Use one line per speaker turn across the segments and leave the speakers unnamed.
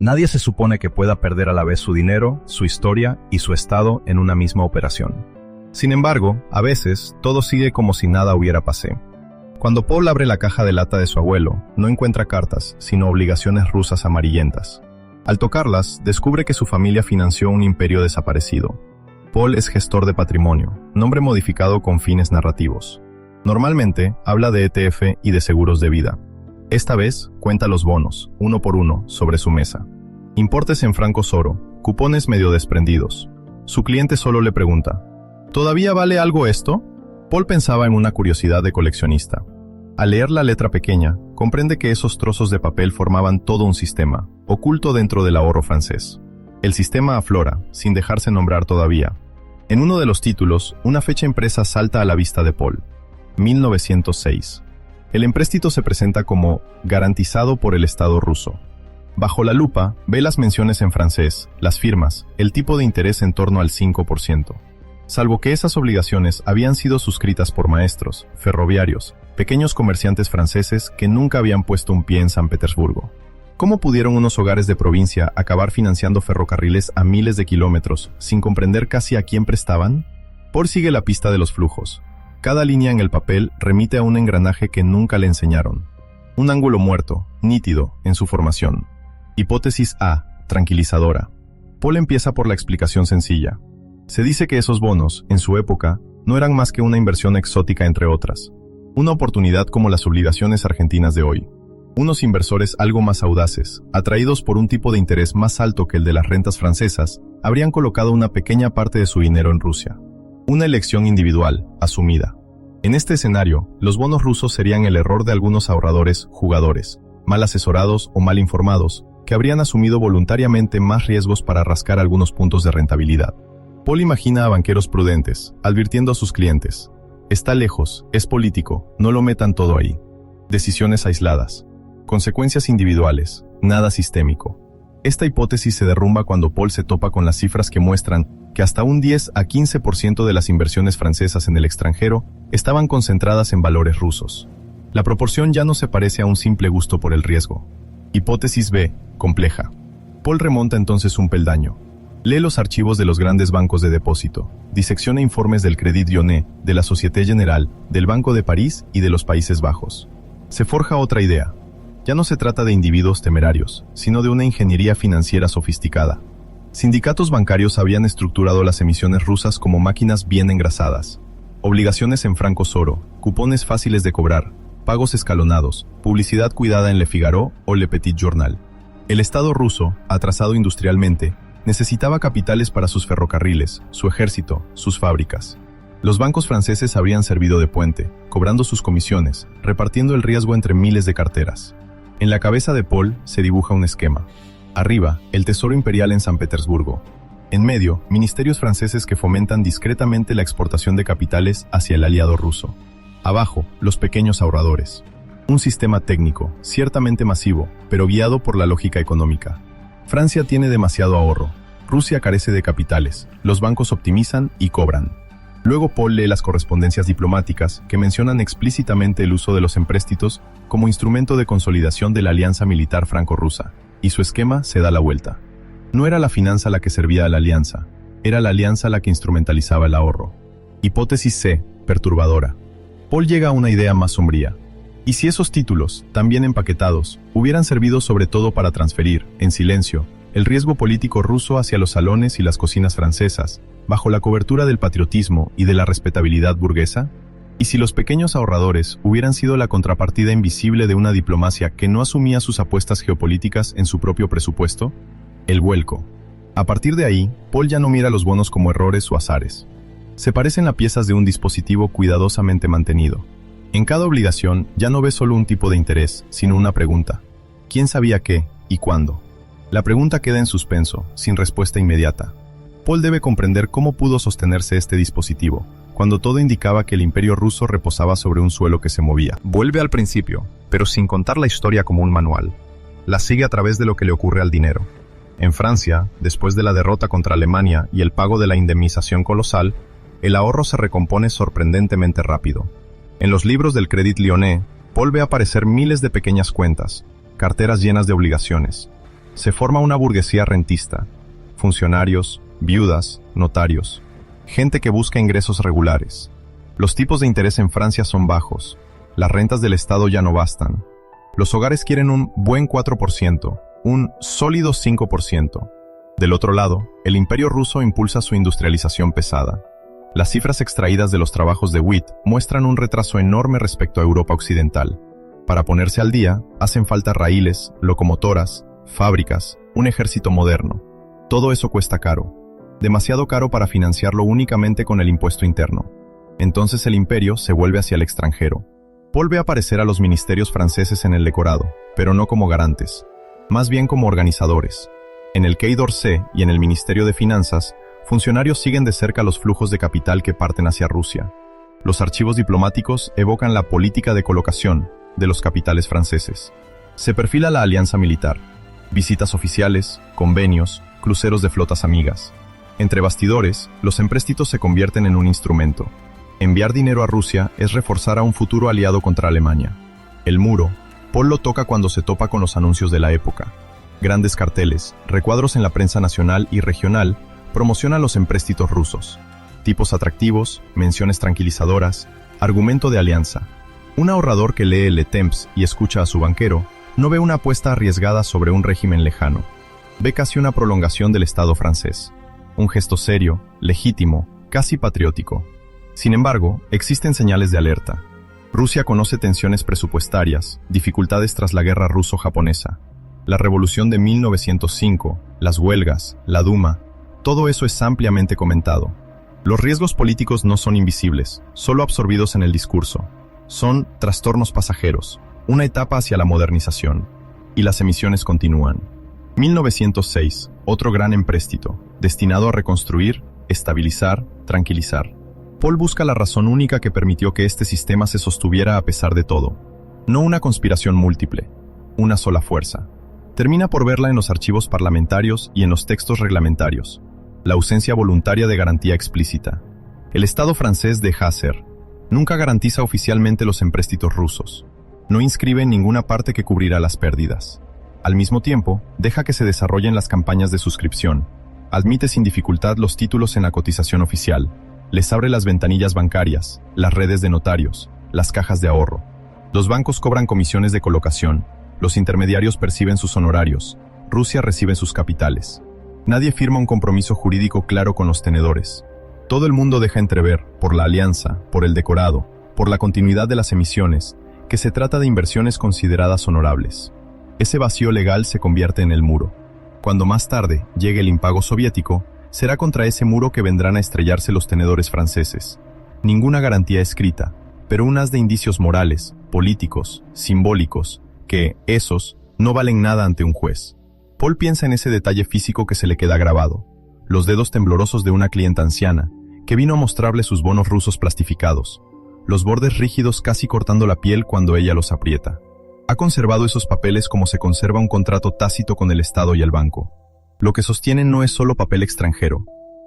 Nadie se supone que pueda perder a la vez su dinero, su historia y su estado en una misma operación. Sin embargo, a veces, todo sigue como si nada hubiera pasado. Cuando Paul abre la caja de lata de su abuelo, no encuentra cartas, sino obligaciones rusas amarillentas. Al tocarlas, descubre que su familia financió un imperio desaparecido. Paul es gestor de patrimonio, nombre modificado con fines narrativos. Normalmente, habla de ETF y de seguros de vida. Esta vez, cuenta los bonos, uno por uno, sobre su mesa. Importes en francos oro, cupones medio desprendidos. Su cliente solo le pregunta, ¿todavía vale algo esto? Paul pensaba en una curiosidad de coleccionista. Al leer la letra pequeña, comprende que esos trozos de papel formaban todo un sistema, oculto dentro del ahorro francés. El sistema aflora, sin dejarse nombrar todavía. En uno de los títulos, una fecha impresa salta a la vista de Paul. 1906. El empréstito se presenta como garantizado por el Estado ruso. Bajo la lupa, ve las menciones en francés, las firmas, el tipo de interés en torno al 5%. Salvo que esas obligaciones habían sido suscritas por maestros, ferroviarios, pequeños comerciantes franceses que nunca habían puesto un pie en San Petersburgo. ¿Cómo pudieron unos hogares de provincia acabar financiando ferrocarriles a miles de kilómetros, sin comprender casi a quién prestaban? Paul sigue la pista de los flujos. Cada línea en el papel remite a un engranaje que nunca le enseñaron. Un ángulo muerto, nítido, en su formación. Hipótesis A, tranquilizadora. Paul empieza por la explicación sencilla. Se dice que esos bonos, en su época, no eran más que una inversión exótica entre otras. Una oportunidad como las obligaciones argentinas de hoy. Unos inversores algo más audaces, atraídos por un tipo de interés más alto que el de las rentas francesas, habrían colocado una pequeña parte de su dinero en Rusia. Una elección individual, asumida. En este escenario, los bonos rusos serían el error de algunos ahorradores, jugadores, mal asesorados o mal informados, que habrían asumido voluntariamente más riesgos para rascar algunos puntos de rentabilidad. Paul imagina a banqueros prudentes, advirtiendo a sus clientes. Está lejos, es político, no lo metan todo ahí. Decisiones aisladas. Consecuencias individuales, nada sistémico. Esta hipótesis se derrumba cuando Paul se topa con las cifras que muestran que hasta un 10 a 15% de las inversiones francesas en el extranjero estaban concentradas en valores rusos. La proporción ya no se parece a un simple gusto por el riesgo. Hipótesis B, compleja. Paul remonta entonces un peldaño. Lee los archivos de los grandes bancos de depósito, disecciona informes del Crédit Lyonnais, de la Société Générale, del Banco de París y de los Países Bajos. Se forja otra idea. Ya no se trata de individuos temerarios, sino de una ingeniería financiera sofisticada. Sindicatos bancarios habían estructurado las emisiones rusas como máquinas bien engrasadas. Obligaciones en francos oro, cupones fáciles de cobrar, pagos escalonados, publicidad cuidada en Le Figaro o Le Petit Journal. El Estado ruso, atrasado industrialmente, necesitaba capitales para sus ferrocarriles, su ejército, sus fábricas. Los bancos franceses habrían servido de puente, cobrando sus comisiones, repartiendo el riesgo entre miles de carteras. En la cabeza de Paul se dibuja un esquema. Arriba, el Tesoro Imperial en San Petersburgo. En medio, ministerios franceses que fomentan discretamente la exportación de capitales hacia el aliado ruso. Abajo, los pequeños ahorradores. Un sistema técnico, ciertamente masivo, pero guiado por la lógica económica. Francia tiene demasiado ahorro. Rusia carece de capitales. Los bancos optimizan y cobran. Luego Paul lee las correspondencias diplomáticas que mencionan explícitamente el uso de los empréstitos como instrumento de consolidación de la alianza militar franco-rusa, y su esquema se da la vuelta. No era la finanza la que servía a la alianza, era la alianza la que instrumentalizaba el ahorro. Hipótesis C, perturbadora. Paul llega a una idea más sombría. ¿Y si esos títulos, tan bien empaquetados, hubieran servido sobre todo para transferir, en silencio, el riesgo político ruso hacia los salones y las cocinas francesas, bajo la cobertura del patriotismo y de la respetabilidad burguesa? ¿Y si los pequeños ahorradores hubieran sido la contrapartida invisible de una diplomacia que no asumía sus apuestas geopolíticas en su propio presupuesto? El vuelco. A partir de ahí, Paul ya no mira los bonos como errores o azares. Se parecen a piezas de un dispositivo cuidadosamente mantenido. En cada obligación ya no ve solo un tipo de interés, sino una pregunta. ¿Quién sabía qué y cuándo? La pregunta queda en suspenso, sin respuesta inmediata. Paul debe comprender cómo pudo sostenerse este dispositivo, cuando todo indicaba que el imperio ruso reposaba sobre un suelo que se movía. Vuelve al principio, pero sin contar la historia como un manual. La sigue a través de lo que le ocurre al dinero. En Francia, después de la derrota contra Alemania y el pago de la indemnización colosal, el ahorro se recompone sorprendentemente rápido. En los libros del Crédit Lyonnais, Paul ve aparecer miles de pequeñas cuentas, carteras llenas de obligaciones. Se forma una burguesía rentista, funcionarios, viudas, notarios, gente que busca ingresos regulares. Los tipos de interés en Francia son bajos, las rentas del Estado ya no bastan. Los hogares quieren un buen 4%, un sólido 5%. Del otro lado, el Imperio ruso impulsa su industrialización pesada. Las cifras extraídas de los trabajos de Witt muestran un retraso enorme respecto a Europa occidental. Para ponerse al día, hacen falta raíles, locomotoras, fábricas, un ejército moderno. Todo eso cuesta caro. Demasiado caro para financiarlo únicamente con el impuesto interno. Entonces el imperio se vuelve hacia el extranjero. Paul ve aparecer a los ministerios franceses en el decorado, pero no como garantes, más bien como organizadores. En el Quai d'Orsay y en el Ministerio de Finanzas, funcionarios siguen de cerca los flujos de capital que parten hacia Rusia. Los archivos diplomáticos evocan la política de colocación de los capitales franceses. Se perfila la alianza militar, visitas oficiales, convenios, cruceros de flotas amigas. Entre bastidores, los empréstitos se convierten en un instrumento. Enviar dinero a Rusia es reforzar a un futuro aliado contra Alemania. El muro, Paul lo toca cuando se topa con los anuncios de la época. Grandes carteles, recuadros en la prensa nacional y regional promocionan los empréstitos rusos. Tipos atractivos, menciones tranquilizadoras, argumento de alianza. Un ahorrador que lee Le Temps y escucha a su banquero no ve una apuesta arriesgada sobre un régimen lejano. Ve casi una prolongación del Estado francés. Un gesto serio, legítimo, casi patriótico. Sin embargo, existen señales de alerta. Rusia conoce tensiones presupuestarias, dificultades tras la guerra ruso-japonesa. La revolución de 1905, las huelgas, la Duma, todo eso es ampliamente comentado. Los riesgos políticos no son invisibles, solo absorbidos en el discurso. Son trastornos pasajeros, una etapa hacia la modernización. Y las emisiones continúan. 1906, otro gran empréstito, destinado a reconstruir, estabilizar, tranquilizar. Paul busca la razón única que permitió que este sistema se sostuviera a pesar de todo. No una conspiración múltiple, una sola fuerza. Termina por verla en los archivos parlamentarios y en los textos reglamentarios. La ausencia voluntaria de garantía explícita. El Estado francés deja hacer. Nunca garantiza oficialmente los empréstitos rusos. No inscribe en ninguna parte que cubrirá las pérdidas. Al mismo tiempo, deja que se desarrollen las campañas de suscripción. Admite sin dificultad los títulos en la cotización oficial. Les abre las ventanillas bancarias, las redes de notarios, las cajas de ahorro. Los bancos cobran comisiones de colocación. Los intermediarios perciben sus honorarios. Rusia recibe sus capitales. Nadie firma un compromiso jurídico claro con los tenedores. Todo el mundo deja entrever, por la alianza, por el decorado, por la continuidad de las emisiones, que se trata de inversiones consideradas honorables. Ese vacío legal se convierte en el muro. Cuando más tarde llegue el impago soviético, será contra ese muro que vendrán a estrellarse los tenedores franceses. Ninguna garantía escrita, pero un haz de indicios morales, políticos, simbólicos, que, esos, no valen nada ante un juez. Paul piensa en ese detalle físico que se le queda grabado. Los dedos temblorosos de una clienta anciana, que vino a mostrarle sus bonos rusos plastificados. Los bordes rígidos casi cortando la piel cuando ella los aprieta. Ha conservado esos papeles como se conserva un contrato tácito con el Estado y el banco. Lo que sostienen no es solo papel extranjero,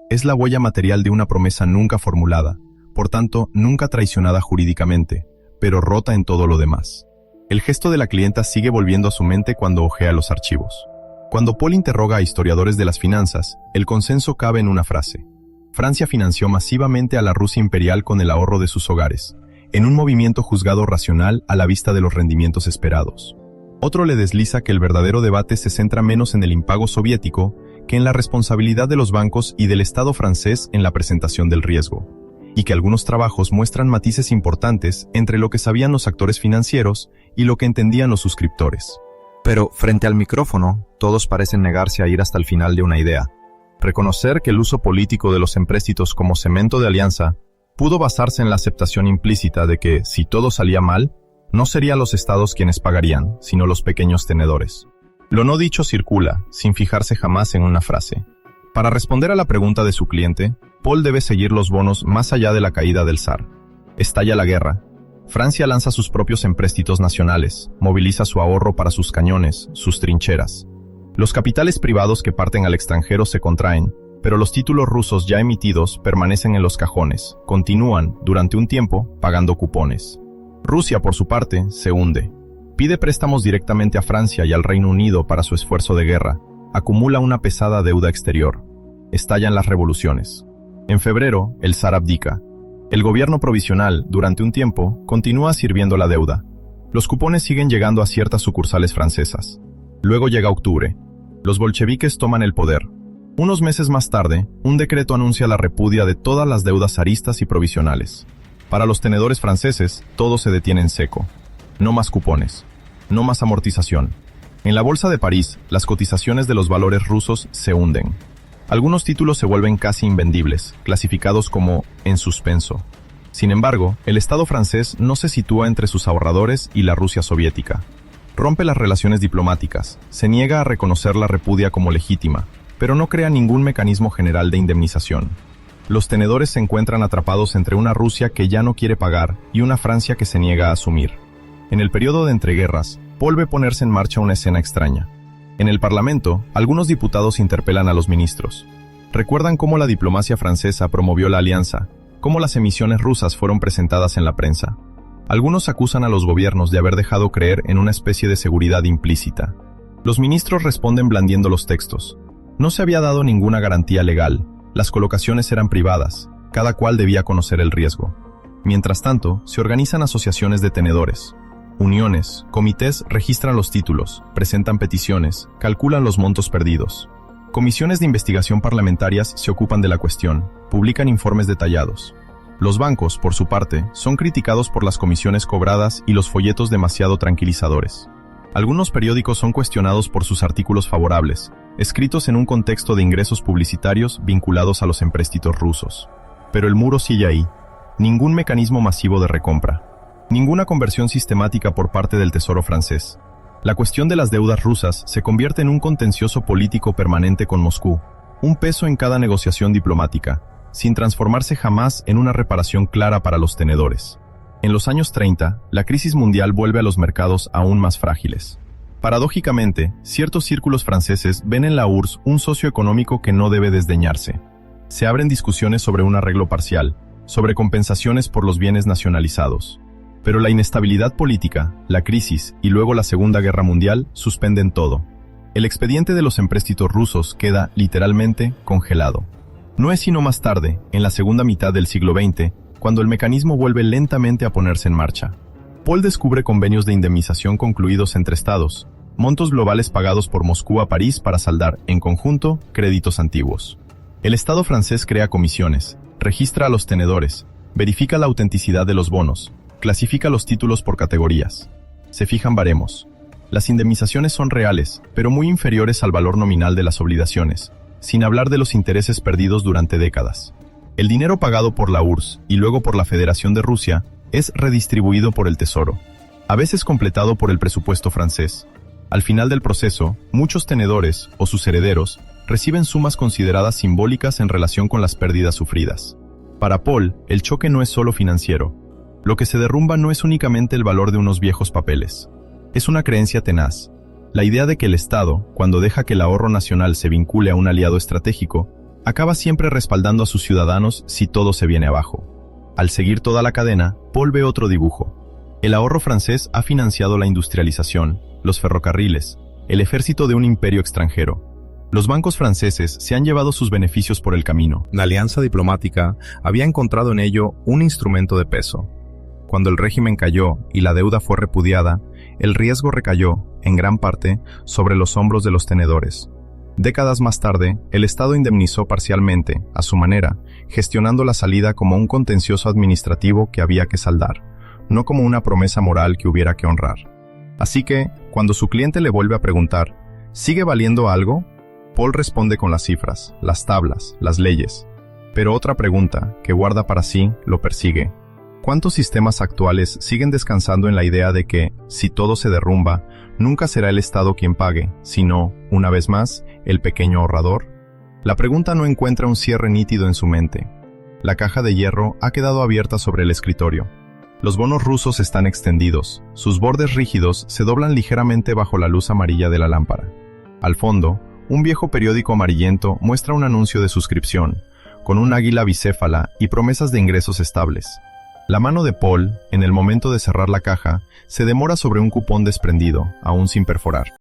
es la huella material de una promesa nunca formulada, por tanto, nunca traicionada jurídicamente, pero rota en todo lo demás. El gesto de la clienta sigue volviendo a su mente cuando hojea los archivos. Cuando Paul interroga a historiadores de las finanzas, el consenso cabe en una frase. Francia financió masivamente a la Rusia imperial con el ahorro de sus hogares, en un movimiento juzgado racional a la vista de los rendimientos esperados. Otro le desliza que el verdadero debate se centra menos en el impago soviético que en la responsabilidad de los bancos y del Estado francés en la presentación del riesgo, y que algunos trabajos muestran matices importantes entre lo que sabían los actores financieros y lo que entendían los suscriptores.
Pero, frente al micrófono, todos parecen negarse a ir hasta el final de una idea. Reconocer que el uso político de los empréstitos como cemento de alianza pudo basarse en la aceptación implícita de que, si todo salía mal, no serían los estados quienes pagarían, sino los pequeños tenedores. Lo no dicho circula, sin fijarse jamás en una frase. Para responder a la pregunta de su cliente, Paul debe seguir los bonos más allá de la caída del zar. Estalla la guerra. Francia lanza sus propios empréstitos nacionales, moviliza su ahorro para sus cañones, sus trincheras. Los capitales privados que parten al extranjero se contraen, pero los títulos rusos ya emitidos permanecen en los cajones, continúan, durante un tiempo, pagando cupones. Rusia, por su parte, se hunde.
Pide préstamos directamente a Francia y al Reino Unido para su esfuerzo de guerra. Acumula una pesada deuda exterior. Estallan las revoluciones. En febrero, el zar abdica. El gobierno provisional, durante un tiempo, continúa sirviendo la deuda. Los cupones siguen llegando a ciertas sucursales francesas. Luego llega octubre. Los bolcheviques toman el poder. Unos meses más tarde, un decreto anuncia la repudia de todas las deudas zaristas y provisionales. Para los tenedores franceses, todo se detiene en seco. No más cupones. No más amortización. En la bolsa de París, las cotizaciones de los valores rusos se hunden. Algunos títulos se vuelven casi invendibles, clasificados como en suspenso. Sin embargo, el Estado francés no se sitúa entre sus ahorradores y la Rusia soviética. Rompe las relaciones diplomáticas, se niega a reconocer la repudia como legítima, pero no crea ningún mecanismo general de indemnización. Los tenedores se encuentran atrapados entre una Rusia que ya no quiere pagar y una Francia que se niega a asumir. En el periodo de entreguerras, vuelve ponerse en marcha una escena extraña. En el Parlamento, algunos diputados interpelan a los ministros. Recuerdan cómo la diplomacia francesa promovió la alianza, cómo las emisiones rusas fueron presentadas en la prensa. Algunos acusan a los gobiernos de haber dejado creer en una especie de seguridad implícita. Los ministros responden blandiendo los textos. No se había dado ninguna garantía legal, las colocaciones eran privadas, cada cual debía conocer el riesgo. Mientras tanto, se organizan asociaciones de tenedores. Uniones, comités registran los títulos, presentan peticiones, calculan los montos perdidos. Comisiones de investigación parlamentarias se ocupan de la cuestión, publican informes detallados. Los bancos, por su parte, son criticados por las comisiones cobradas y los folletos demasiado tranquilizadores. Algunos periódicos son cuestionados por sus artículos favorables, escritos en un contexto de ingresos publicitarios vinculados a los empréstitos rusos. Pero el muro sigue ahí. Ningún mecanismo masivo de recompra. Ninguna conversión sistemática por parte del Tesoro francés. La cuestión de las deudas rusas se convierte en un contencioso político permanente con Moscú, un peso en cada negociación diplomática, sin transformarse jamás en una reparación clara para los tenedores. En los años 30, la crisis mundial vuelve a los mercados aún más frágiles. Paradójicamente, ciertos círculos franceses ven en la URSS un socio económico que no debe desdeñarse. Se abren discusiones sobre un arreglo parcial, sobre compensaciones por los bienes nacionalizados. Pero la inestabilidad política, la crisis y luego la Segunda Guerra Mundial suspenden todo. El expediente de los empréstitos rusos queda, literalmente, congelado. No es sino más tarde, en la segunda mitad del siglo XX, cuando el mecanismo vuelve lentamente a ponerse en marcha. Paul descubre convenios de indemnización concluidos entre estados, montos globales pagados por Moscú a París para saldar, en conjunto, créditos antiguos. El Estado francés crea comisiones, registra a los tenedores, verifica la autenticidad de los bonos, clasifica los títulos por categorías. Se fijan baremos. Las indemnizaciones son reales, pero muy inferiores al valor nominal de las obligaciones, sin hablar de los intereses perdidos durante décadas. El dinero pagado por la URSS y luego por la Federación de Rusia es redistribuido por el Tesoro, a veces completado por el presupuesto francés. Al final del proceso, muchos tenedores o sus herederos reciben sumas consideradas simbólicas en relación con las pérdidas sufridas. Para Paul, el choque no es solo financiero. Lo que se derrumba no es únicamente el valor de unos viejos papeles. Es una creencia tenaz. La idea de que el Estado, cuando deja que el ahorro nacional se vincule a un aliado estratégico, acaba siempre respaldando a sus ciudadanos si todo se viene abajo. Al seguir toda la cadena, Paul ve otro dibujo. El ahorro francés ha financiado la industrialización, los ferrocarriles, el ejército de un imperio extranjero. Los bancos franceses se han llevado sus beneficios por el camino. La alianza diplomática había encontrado en ello un instrumento de peso. Cuando el régimen cayó y la deuda fue repudiada, el riesgo recayó, en gran parte, sobre los hombros de los tenedores. Décadas más tarde, el Estado indemnizó parcialmente, a su manera, gestionando la salida como un contencioso administrativo que había que saldar, no como una promesa moral que hubiera que honrar. Así que, cuando su cliente le vuelve a preguntar, ¿sigue valiendo algo?, Paul responde con las cifras, las tablas, las leyes. Pero otra pregunta, que guarda para sí, lo persigue. ¿Cuántos sistemas actuales siguen descansando en la idea de que, si todo se derrumba, nunca será el Estado quien pague, sino, una vez más, el pequeño ahorrador? La pregunta no encuentra un cierre nítido en su mente. La caja de hierro ha quedado abierta sobre el escritorio. Los bonos rusos están extendidos, sus bordes rígidos se doblan ligeramente bajo la luz amarilla de la lámpara. Al fondo, un viejo periódico amarillento muestra un anuncio de suscripción, con un águila bicéfala y promesas de ingresos estables. La mano de Paul, en el momento de cerrar la caja, se demora sobre un cupón desprendido, aún sin perforar.